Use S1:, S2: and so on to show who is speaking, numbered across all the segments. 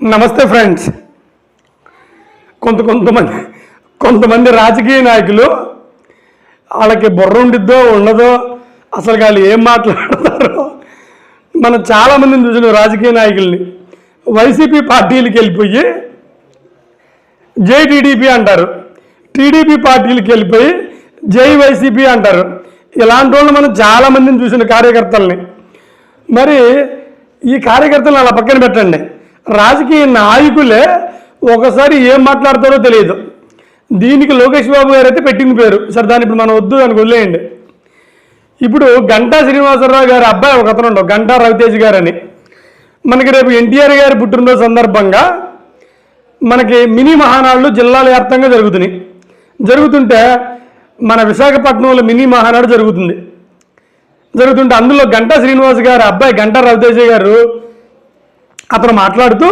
S1: నమస్తే ఫ్రెండ్స్. కొంతమంది రాజకీయ నాయకులు వాళ్ళకి బుర్ర ఉండిద్దో ఉండదో, అసలు వాళ్ళు ఏం మాట్లాడతారో. మనం చాలామందిని చూసిన రాజకీయ నాయకుల్ని వైసీపీ పార్టీలకు వెళ్ళిపోయి జై టీడీపీ అంటారు, టీడీపీ పార్టీలకు వెళ్ళిపోయి జై వైసీపీ అంటారు. ఇలాంటి వాళ్ళు మనం చాలామందిని చూసిన కార్యకర్తల్ని. మరి ఈ కార్యకర్తలను అలా పక్కన పెట్టండి, రాజకీయ నాయకులే ఒకసారి ఏం మాట్లాడతారో తెలియదు. దీనికి లోకేష్ బాబు గారు అయితే పెట్టింది పేరు, సరే దాన్ని ఇప్పుడు మనం వద్దు దానికి వదిలేయండి. ఇప్పుడు గంటా శ్రీనివాసరావు గారి అబ్బాయి ఒక అతను ఉండవు, గంటా రవితేజ్ గారు అని. మనకి రేపు ఎన్టీఆర్ గారి పుట్టినరోజు సందర్భంగా మనకి మినీ మహానాడులు జిల్లాల వ్యాప్తంగా జరుగుతుంటే మన విశాఖపట్నంలో మినీ మహానాడు జరుగుతుంటే అందులో గంటా శ్రీనివాస్ గారి అబ్బాయి గంటా రవితేజ గారు అతను మాట్లాడుతూ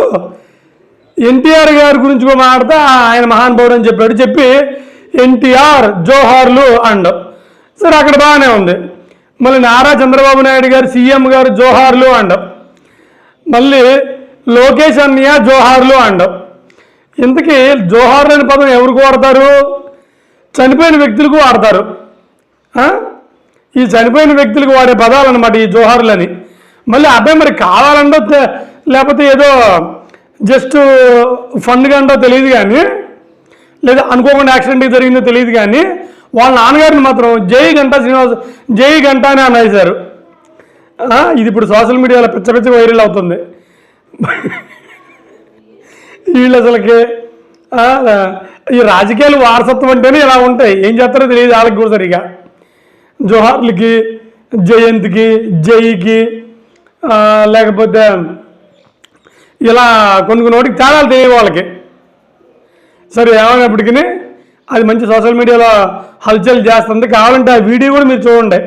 S1: ఎన్టీఆర్ గారి గురించి కూడా మాట్లాడితే ఆయన మహానుభావుడు అని చెప్పి ఎన్టీఆర్ జోహార్లు అండ్ సరే అక్కడ బాగానే ఉంది. మళ్ళీ నారా చంద్రబాబు నాయుడు గారు సీఎం గారు జోహార్లు అండ్ మళ్ళీ లోకేష్ అన్నయ్య జోహార్లు అండ్. ఇంతకీ జోహార్లు అనే పదం ఎవరికి వాడతారు? చనిపోయిన వ్యక్తులకు వాడతారు. ఈ చనిపోయిన వ్యక్తులకు వాడే పదాలు అనమాట ఈ జోహార్లని. మళ్ళీ అబ్బాయి మరి కావాలండో లేకపోతే ఏదో జస్ట్ ఫండ్గా అంటో తెలియదు కానీ, లేదా అనుకోకుండా యాక్సిడెంట్ జరిగిందో తెలియదు కానీ వాళ్ళ నాన్నగారిని మాత్రం జై గంటా శ్రీనివాస్ జై గంటా అని అనేసారు. ఇది ఇప్పుడు సోషల్ మీడియాలో పిచ్చ వైరల్ అవుతుంది. వీళ్ళు అసలుకి ఈ రాజకీయాలు వారసత్వం అంటేనే ఇలా ఉంటాయి, ఏం చేస్తారో తెలియదు వాళ్ళకి కూడా సరిగా. జోహార్లకి, జయంతికి, జైకి, లేకపోతే ఇలా కొన్ని నోటికి తేడాలు తెలియదు వాళ్ళకి. సరే ఏమైనప్పటికీ అది మంచి సోషల్ మీడియాలో హల్చల్ చేస్తుంది. కావాలంటే ఆ వీడియో కూడా మీరు చూడండి.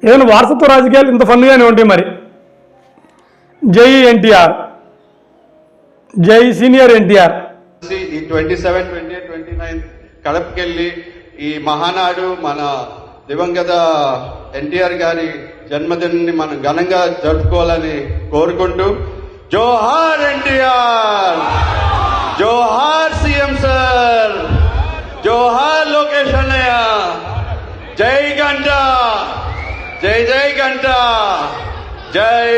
S1: ఏదైనా వారసత్వ రాజకీయాలు ఇంత ఫన్గానే ఉంటాయి. మరి జై ఎన్టీఆర్, జై సీనియర్ ఎన్టీఆర్.
S2: ఈ 27, 28, 29 కడపకెళ్ళి ఈ మహానాడు మన దివంగత ఎన్టీఆర్ గారి జన్మదినాన్ని మనం ఘనంగా జరుపుకోవాలని కోరుకుంటూ జోహార్ ఎన్టీఆర్, జోహార్ సీఎం సార్, జోహార్ లోకేష్ అన్నయ్య, జై గంటా, జై జై గంటా, జై.